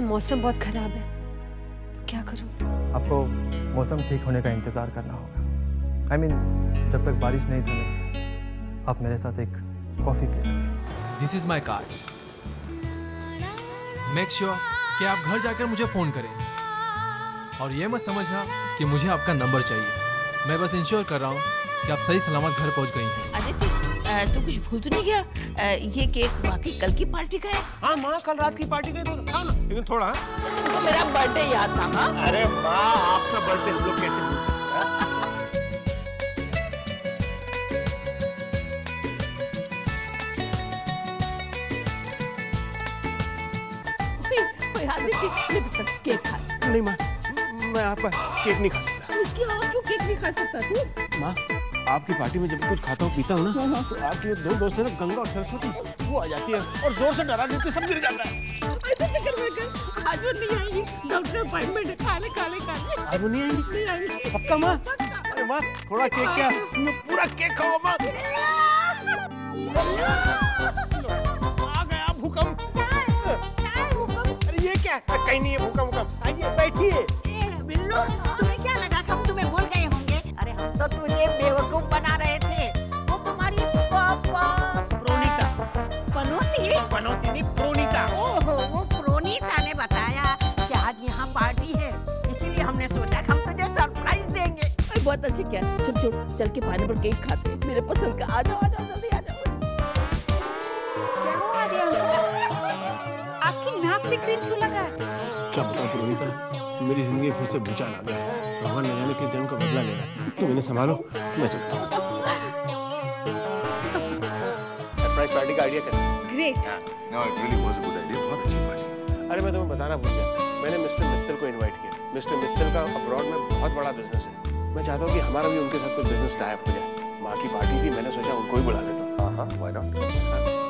है मौसम बहुत खराब है, क्या करूं? आपको मौसम ठीक होने का इंतजार करना होगा। I mean, जब तक बारिश नहीं थमेगी आप मेरे साथ एक कॉफी पी सकते हैं। This is my card. Make sure कि आप घर जाकर मुझे फोन करें और ये मत समझना कि मुझे आपका नंबर चाहिए। मैं बस इंश्योर कर रहा हूँ कि आप सही सलामत घर पहुँच गई हैं। अदिति, तू कुछ भूल तो नहीं गया? ये केक वाकई कल की पार्टी का है? हाँ माँ, कल रात की पार्टी का तो था ना, लेकिन थोड़ा। तुमको मेरा बर्थडे याद था? हाँ? अरे माँ, आपका बर्थडे हम लोग कैसे भूल सकते हैं? केक खा। नहीं माँ, मैं आपका केक नहीं खा सकता। क्यों केक नहीं खा सकता तू? माँ, आपकी पार्टी में जब कुछ खाता हूँ पीता हूँ ना, तो आपके दो दोस्त हैं ना, गंगा और सरस्वती, वो आ जाती है और जोर से डरा देती है, सब गिर जाता है। आज वो नहीं आएगी, डॉक्टर अपॉइंटमेंट है। खा ले। आज वो नहीं आएंगी? पक्का माँ? अरे माँ, थोड़ा केक क्या, मैं पूरा केक खाऊंगा माँ। आ गया भूकंप। अरे ये क्या? कहीं नहीं है भूकंप। आइए बैठिए। बिल्लू, तुम्हें क्या लगा कि हम तुम्हें भूल गए होंगे? अरे हम तो तुझे बेवकूफ बना रहे थे। वो तुम्हारी पापा प्रोनीता। पनोती नहीं, प्रोनीता। ओहो, वो प्रोनीता ने बताया कि आज यहाँ पार्टी है, इसीलिए हमने सोचा कि हम तुझे सरप्राइज देंगे। बहुत अच्छी क्या? चल के पानी पर केक खाते हैं, मेरे पसंद का। आ जाओ जल्दी आ जाओ। क्या हुआ आदिया? आपकी नाक पे क्रीम क्यों लगा? क्या बताऊं प्रोनीता, मेरी जिंदगी फिर से भूचाल आ गया। भगवान न जाने किस जन्म का बदला ले रहा है। तुम इन्हें संभालो, मैं चलता हूँ। सरप्राइज पार्टी का आइडिया कैसा? Great. No, it really was a good idea. बहुत अच्छी पार्टी। अरे मैं तुम्हें बताना भूल गया, मैंने मिस्टर मित्तल को इनवाइट किया। मिस्टर मित्तल का अब्रॉड में बहुत बड़ा बिजनेस है। मैं चाहता हूँ कि हमारा भी उनके साथ कोई बिजनेस टाई अप हो जाए। माँ की पार्टी थी, मैंने सोचा उनको ही बुला लेता हूँ। हाँ, why not?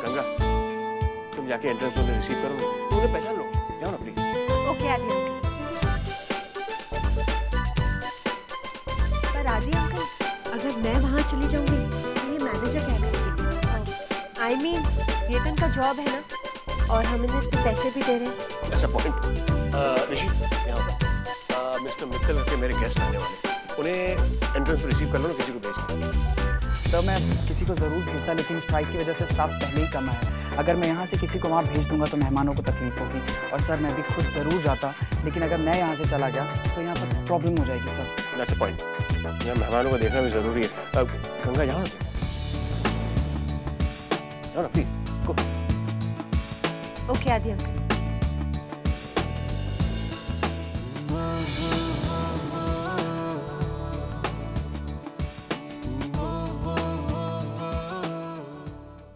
गंगा, तुम जाके एंट्रेंस में रिसीव करो, तुम उन्हें पहचान लो। जाओ ना प्लीज। Okay Adiya uncle. पर आदिया अंकल, अगर मैं वहाँ चली जाऊंगी तो ये मैनेजर क्या करेंगे? आई मीन, ये तो इनका जॉब है ना, और हम इन्हें इतने पैसे भी दे रहे हैं। ऐसा पॉइंट। ऋषि, यहाँ पर मिस्टर मित्तल के मेरे गेस्ट आने वाले, उन्हें एंट्रेंस पे रिसीव कर लो ना, किसी को भेज। सर मैं किसी को ज़रूर भेजता, लेकिन स्ट्राइक की वजह से स्टाफ पहले ही कम है। अगर मैं यहाँ से किसी को वहाँ भेज दूंगा तो मेहमानों को तकलीफ होगी। और सर मैं भी खुद ज़रूर जाता, लेकिन अगर मैं यहाँ से चला गया तो यहाँ पर प्रॉब्लम हो जाएगी सर। ऐसा पॉइंट। यहाँ मेहमानों को देखना भी जरूरी है। गंगा जाओ ना, जाओ ना please. Go. Okay Adiya uncle.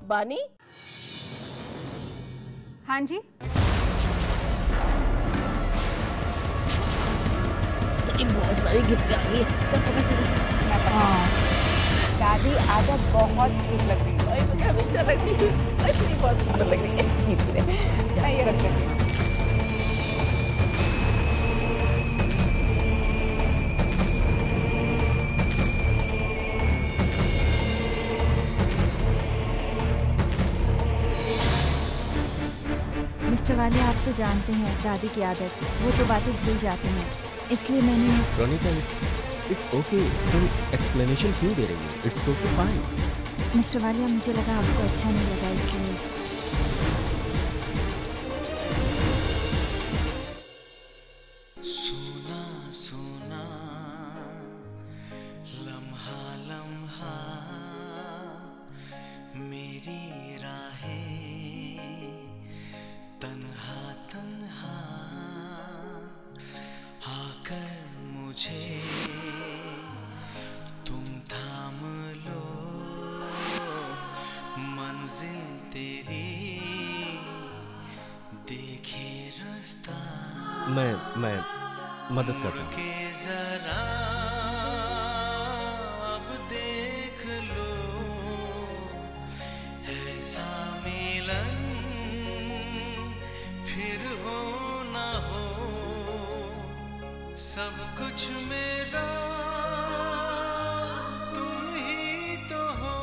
बानी? हाँ जी। बहुत सारी गिफ्ट आ गई है। दादी आज आप बहुत क्यूट लग रही है। मुझे हमेशा लगती है इतनी बहुत सुंदर लग रही है। जीत ले। ये रख लेती हूँ। मिस्टर वाले, आप तो जानते हैं दादी की आदत, वो तो बातें भूल जाती हैं, इसलिए मैंने। प्रोनीता, इट्स ओके, तुम एक्सप्लेनेशन क्यों दे रही हो? It's totally fine. Mister Walia, मुझे लगा आपको अच्छा नहीं लगा, इसलिए। सुना सुना लम्हा लम्हा मेरी राहें तन्हा तन्हा आकर मुझे तुम थाम लो, मंजिल तेरी देखे रास्ता। मैं मदद करता हूँ। जरा अब देख लो, ऐसा मिलन फिर हो ना हो, सब कुछ मेरा तुम ही तो हो।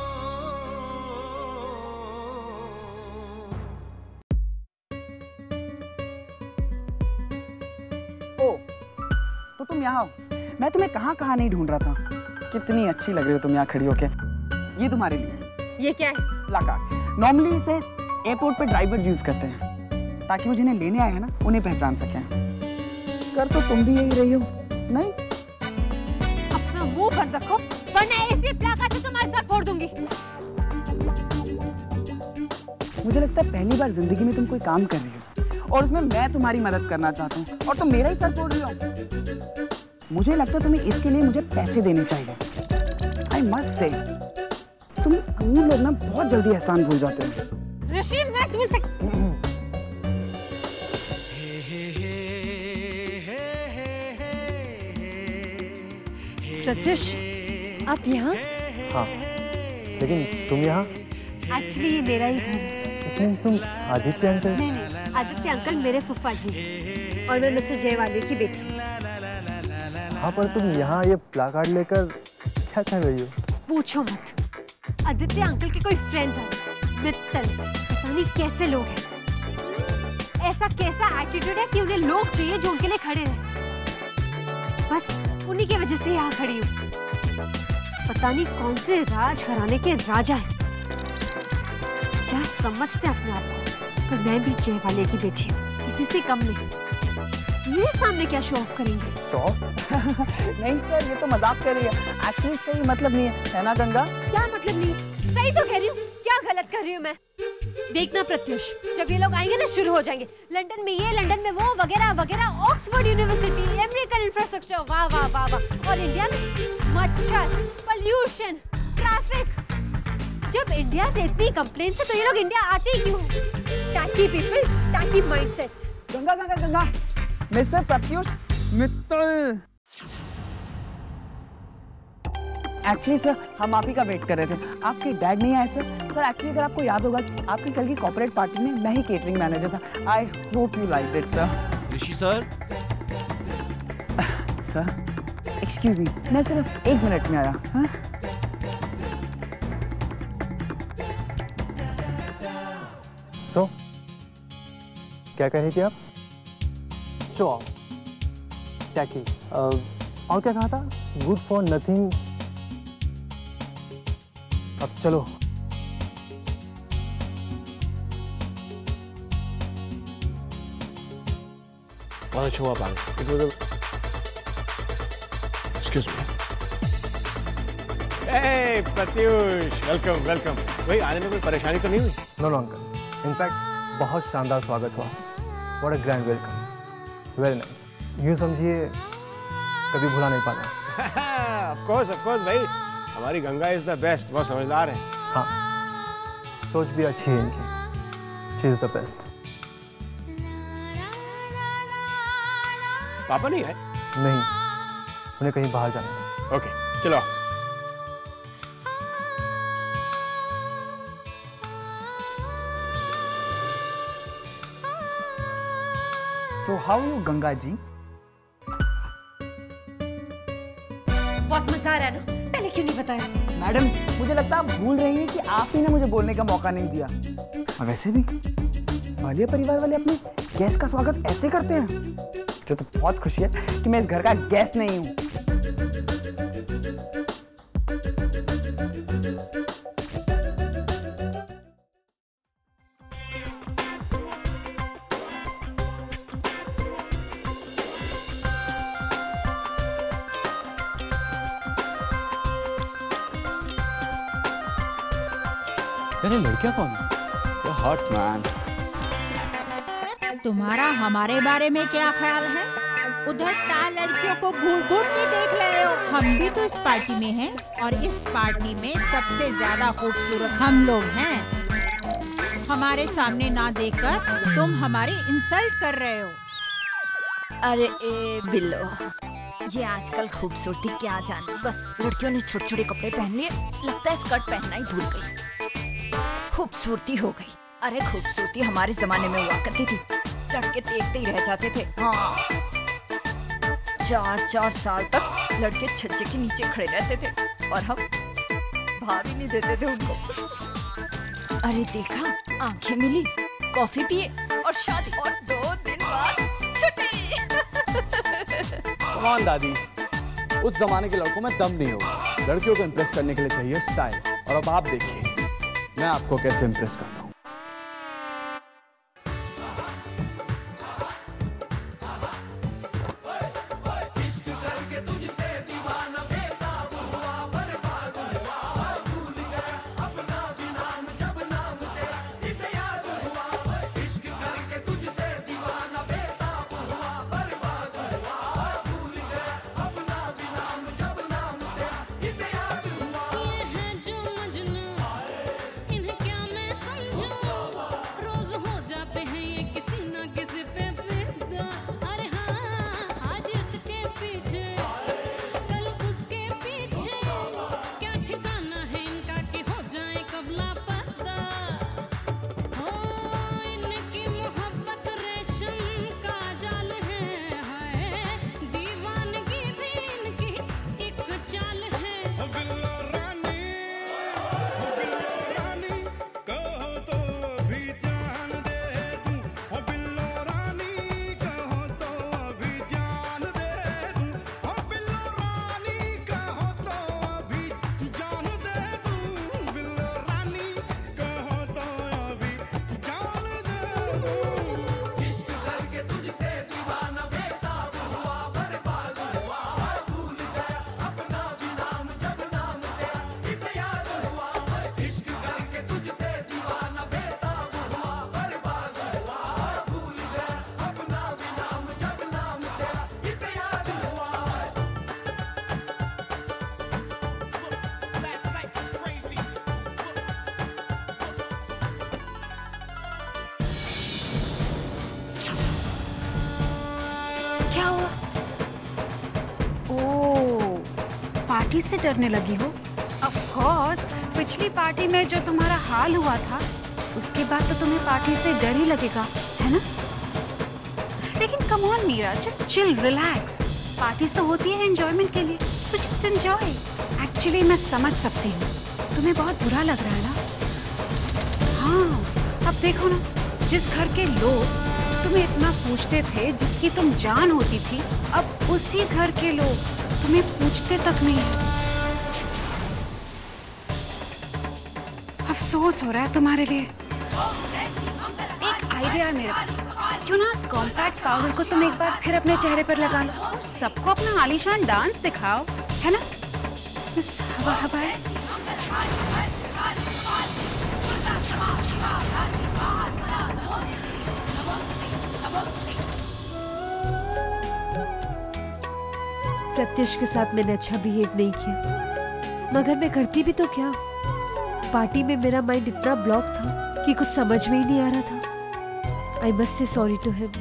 ओ, तो तुम यहाँ हो। मैं तुम्हें कहाँ कहाँ नहीं ढूंढ रहा था। कितनी अच्छी लग रही हो तुम यहाँ खड़ी होके। ये तुम्हारे लिए। ये क्या है? प्लाकार्ड। नॉर्मली इसे एयरपोर्ट पे ड्राइवर्स यूज करते हैं ताकि वो जिन्हें लेने आए हैं ना उन्हें पहचान सकें। कर तो तुम भी यही रही हो, नहीं? अपना मुंह बंद रखो वरना ऐसे प्लाकार्ड से तुम्हारे सर फोड़ दूंगी। मुझे लगता है पहली बार जिंदगी में तुम कोई काम कर रही हो और उसमें मैं तुम्हारी मदद करना चाहता हूँ और तुम मेरा ही सर फोड़ रही हो। मुझे लगता है तुम्हें इसके लिए मुझे पैसे देने चाहिए। आई मस्ट से तुम अमीर लोग ना बहुत जल्दी एहसान भूल जाते हो। ऋषि, मैं तुमसे प्रत्युष, आप यहाँ? हाँ, लेकिन तुम यहाँ? एक्चुअली ये मेरा ही घर है। लेकिन तुम आदित्य अंकल? नहीं, आदित्य अंकल मेरे फुफ्फा जी और मैं मिस्टर जयवाले की बेटी। हाँ, पर तुम यहाँ ये प्लाकार्ड लेकर क्या कर रही हो? पूछो मत। आदित्य अंकल के कोई फ्रेंड्स आए, मित्तल्स, पता नहीं कैसे लोग हैं। ऐसा कैसा एटीट्यूड है कि उन्हें लोग चाहिए जो उनके लिए खड़े रहे। बस उन्हीं की वजह से यहाँ खड़ी हूँ। पता नहीं कौन से राज घराने के राजा है, क्या समझते अपने आप को। पर मैं भी जयवाले की बेटी हूँ, किसी से कम नहीं। मेरे सामने क्या शो ऑफ करेंगे? Show off? नहीं सर, ये तो मजाक कर रही है। एक्चुअली इसका ये मतलब नहीं है ना गंगा? क्या मतलब नहीं? सही तो कह रही हूँ। क्या गलत कर रही हूँ मैं? देखना प्रत्युष, जब ये लोग आएंगे ना शुरू हो जाएंगे। लंदन में ये, लंदन में वो, वगैरह वगैरह। ऑक्सफोर्ड यूनिवर्सिटी, अमेरिकन इंफ्रास्ट्रक्चर, वाह वाह वाह वाह। और इंडिया में मच्छर, पोल्यूशन, ट्रैफिक। जब इंडिया से इतनी कंप्लेंट्स है तो ये लोग इंडिया आते ही क्यों? Techie people, techie mindsets. Ganga Ganga Ganga, mister Pratyush Mittal. Actually sir, हम आप ही का वेट कर रहे थे। आपके डैड नहीं आए सर। सर एक्चुअली अगर आपको याद होगा कि आपकी कल की कॉर्पोरेट पार्टी में मैं ही केटरिंग मैनेजर था। I hope you like it sir. Rishi sir. Sir excuse me, मैं सिर्फ 1 मिनट में आया। हाँ? सो क्या कह रही थी आप? शो ऑफ, टैकी, और क्या कहा था? Good for nothing. अब चलो। बहुत अच्छा हुआ बाल। Excuse me. Hey, Pratyush, welcome welcome. भाई आने में कोई परेशानी तो नहीं हुई? नो नो अंकल, इनफैक्ट बहुत शानदार स्वागत हुआ। What a grand welcome, very nice. यूँ समझिए कभी भुला नहीं पाना। ऑफ कोर्स भाई, हमारी गंगा इज द बेस्ट। बहुत समझदार है। हाँ, सोच भी अच्छी है इनकी। She is the best. पापा नहीं आए? नहीं, उन्हें कहीं बाहर जाना है। ओके, चलो। So how are you Ganga ji? बहुत मजा आ रहा है ना? पहले क्यों नहीं बताया? मैडम, मुझे लगता है आप भूल रही हैं कि आप ही ने मुझे बोलने का मौका नहीं दिया। और वैसे भी वालिया परिवार वाले अपने गेस्ट का स्वागत ऐसे करते हैं। मुझे तो बहुत खुशी है कि मैं इस घर का गेस्ट नहीं हूँ। अरे लड़कियां कौन है? Hot man. तुम्हारा हमारे बारे में क्या ख्याल है? उधर 4 लड़कियों को घूर घूर के देख रहे हो। हम भी तो इस पार्टी में हैं और इस पार्टी में सबसे ज्यादा खूबसूरत हम लोग हैं। हमारे सामने ना देखकर तुम हमारी इंसल्ट कर रहे हो। अरे ए बिल्लो, ये आजकल खूबसूरती क्या जाने, बस लड़कियों ने छोटे छोटे कपड़े पहन लिए, लगता है स्कर्ट पहनना ही भूल गई। खूबसूरती हो गई। अरे खूबसूरती हमारे जमाने में हुआ करती थी, लड़के देखते ही रह जाते थे। हाँ, 4-4 साल तक लड़के छज्जे के नीचे खड़े रहते थे और हम भाव ही नहीं देते थे उनको। अरे देखा, आंखें मिली, कॉफी पिए और शादी, और 2 दिन बाद छुट्टी। कम ऑन दादी, उस जमाने के लड़कों में दम नहीं होगा। लड़कियों को इम्प्रेस करने के लिए चाहिए स्टाइल, और अब आप देखिए मैं आपको कैसे इम्प्रेस करता हूँ। क्या हुआ? ओह, पार्टी से डरने लगी हो? Of course, पिछली पार्टी में जो तुम्हारा हाल हुआ था, उसके बाद तो तुम्हें पार्टी से डर ही लगेगा, है ना? लेकिन come on Meera, just chill, relax. Parties तो होती है एंजॉयमेंट के लिए, so just enjoy. एक्चुअली मैं समझ सकती हूँ, तुम्हें बहुत बुरा लग रहा है ना? हाँ, अब देखो ना, जिस घर के लोग तुम्हें इतना पूछते थे, जिसकी तुम जान होती थी, अब उसी घर के लोग तुम्हें पूछते तक नहीं। अफसोस हो रहा है तुम्हारे लिए। एक आइडिया है मेरे पास, क्यों ना उस कॉम्पैक्ट पाउडर को तुम एक बार फिर अपने चेहरे पर लगा लो और सबको अपना आलीशान डांस दिखाओ, है ना? मिस हवा हवा प्रत्युष के साथ मैंने अच्छा बिहेव नहीं किया, मगर मैं करती भी तो क्या। पार्टी में मेरा माइंड इतना ब्लॉक था कि कुछ समझ में ही नहीं आ रहा था। I must say sorry to him.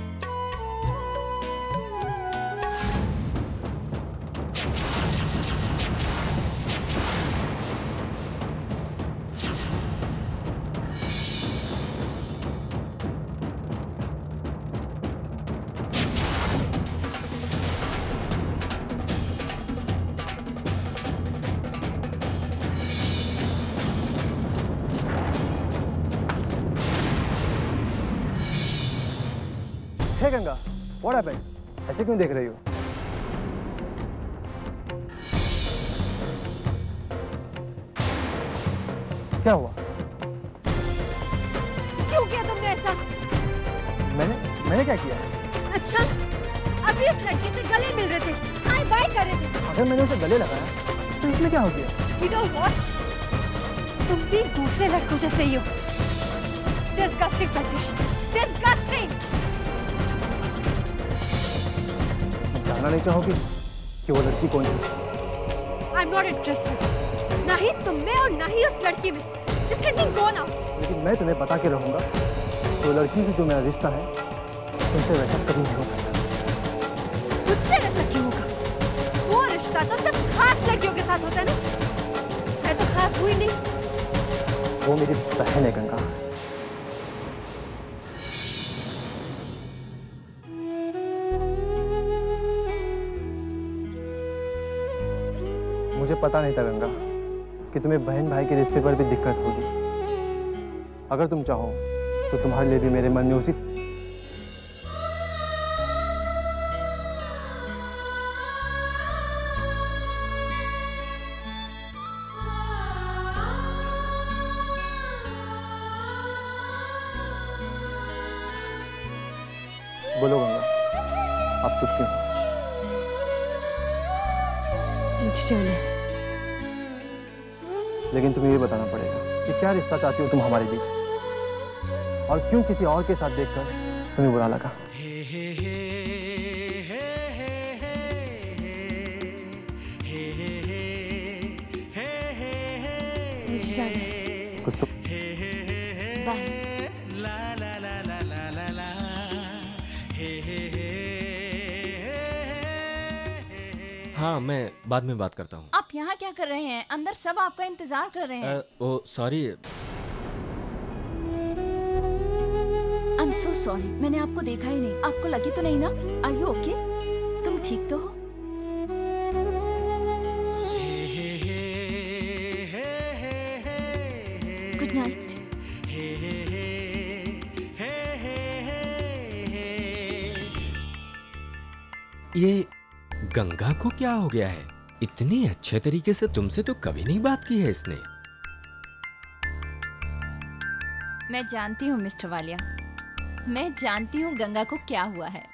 Hey Ganga, what happened? ऐसे क्यों देख रही हो? क्या हुआ? क्यों किया तुमने ऐसा? मैंने क्या किया? अच्छा, अभी उस लड़की से गले मिल रहे थे, हाय बाय कर रहे थे। अगर मैंने उसे गले लगाया तो इसमें क्या हो गया? You know what? तुम भी दूसरे लड़कों जैसे ही हो। Disgusting, Pratish. Disgusting. जानना नहीं चाहोगी कि वो लड़की कौन है? I'm not interested. ना ही तुम में और ना ही उस लड़की में। Just let me go now. लेकिन मैं तुम्हें बता के रहूंगा, तो लड़की से जो मेरा रिश्ता है, तुमसे वैसा कभी नहीं हो सकता। मुझसे ऐसा क्यों होगा? वो रिश्ता तो सिर्फ खास लड़कियों के साथ होता है ना? मैं तो खास हुई नहीं। वो मेरी बहन है गंगा। मुझे पता नहीं था गंगा कि तुम्हें बहन भाई के रिश्ते पर भी दिक्कत होगी। अगर तुम चाहो तो तुम्हारे लिए भी मेरे मन में उसी आप चुप क्यों? मुझे जाना है। लेकिन तुम्हें ये बताना पड़ेगा कि क्या रिश्ता चाहती हो तुम हमारे बीच, और क्यों किसी और के साथ देखकर तुम्हें बुरा लगा। मुझे जाना है। कुछ तो बाय। हाँ, मैं बाद में बात करता हूँ। आप यहाँ क्या कर रहे हैं? अंदर सब आपका इंतजार कर रहे हैं। Oh sorry. I am so sorry, मैंने आपको देखा ही नहीं। आपको लगी तो नहीं ना? Are you okay? तुम ठीक तो हो? Good night. ये गंगा को क्या हो गया है? इतने अच्छे तरीके से तुमसे तो कभी नहीं बात की है इसने। मैं जानती हूँ मिस्टर वालिया, मैं जानती हूँ गंगा को क्या हुआ है।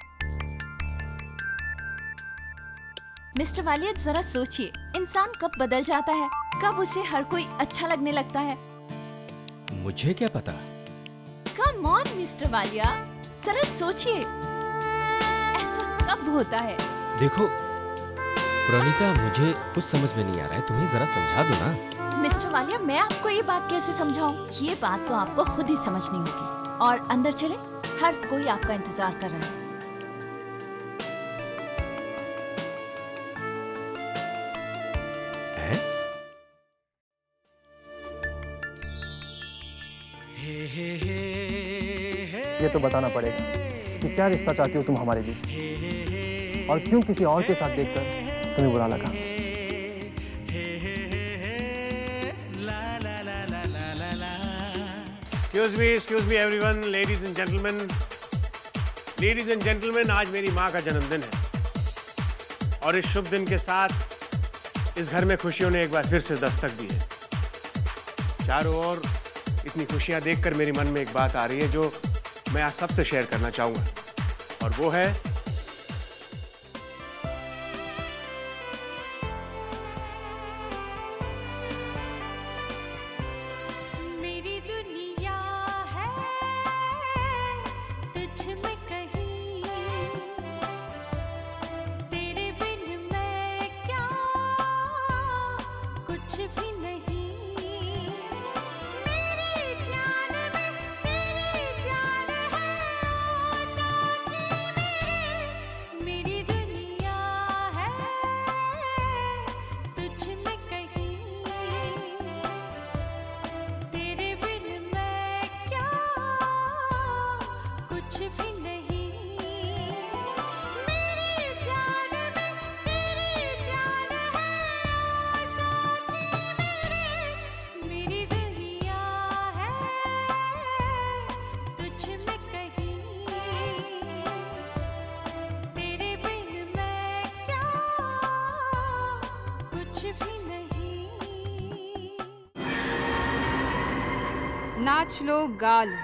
मिस्टर वालिया, जरा सोचिए, इंसान कब बदल जाता है, कब उसे हर कोई अच्छा लगने लगता है। मुझे क्या पता? कम ऑन मिस्टर वालिया, जरा सोचिए, ऐसा कब होता है? देखो प्रणीता, मुझे कुछ समझ में नहीं आ रहा है, तुम्हें जरा समझा दो ना। मिस्टर वालिया, मैं आपको ये बात कैसे समझाऊं? ये बात तो आपको खुद ही समझनी होगी। और अंदर चले, हर कोई आपका इंतजार कर रहा है। ये तो बताना पड़ेगा कि क्या रिश्ता चाहती हो तुम हमारे बीच, और क्यों किसी और के साथ देखकर तुम्हें बुरा लगा। Excuse me everyone, ladies and gentlemen, आज मेरी माँ का जन्मदिन है, और इस शुभ दिन के साथ इस घर में खुशियों ने एक बार फिर से दस्तक दी है। चारों ओर इतनी खुशियाँ देखकर मेरे मन में एक बात आ रही है जो मैं आज सबसे शेयर करना चाहूँगा, और वो है नाच लो, गा लो,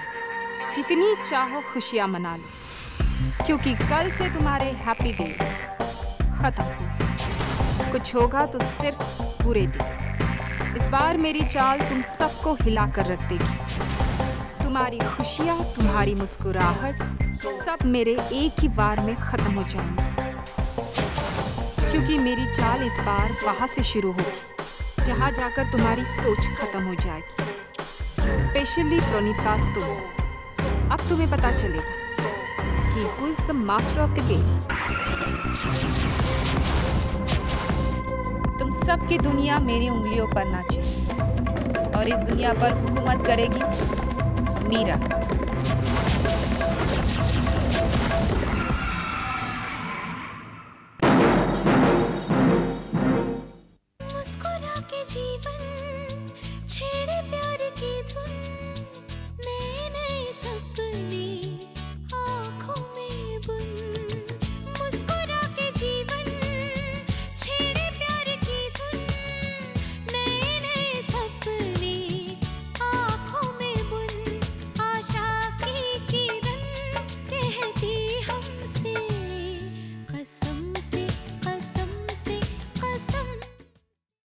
जितनी चाहो खुशियां मना लो, क्योंकि कल से तुम्हारे हैप्पी डेज खत्म हो। कुछ होगा तो सिर्फ बुरे दिन। इस बार मेरी चाल तुम सबको हिला कर रख देगी। तुम्हारी खुशियां, तुम्हारी मुस्कुराहट सब मेरे एक ही वार में खत्म हो जाएंगी, क्योंकि मेरी चाल इस बार वहां से शुरू होगी जहां जाकर तुम्हारी सोच खत्म हो जाएगी। स्पेशली प्रणीता, तुम अब तुम्हें पता चलेगा कि who is the master of the game. तुम सबकी दुनिया मेरी उंगलियों पर नाचे, और इस दुनिया पर हुकूमत करेगी मीरा।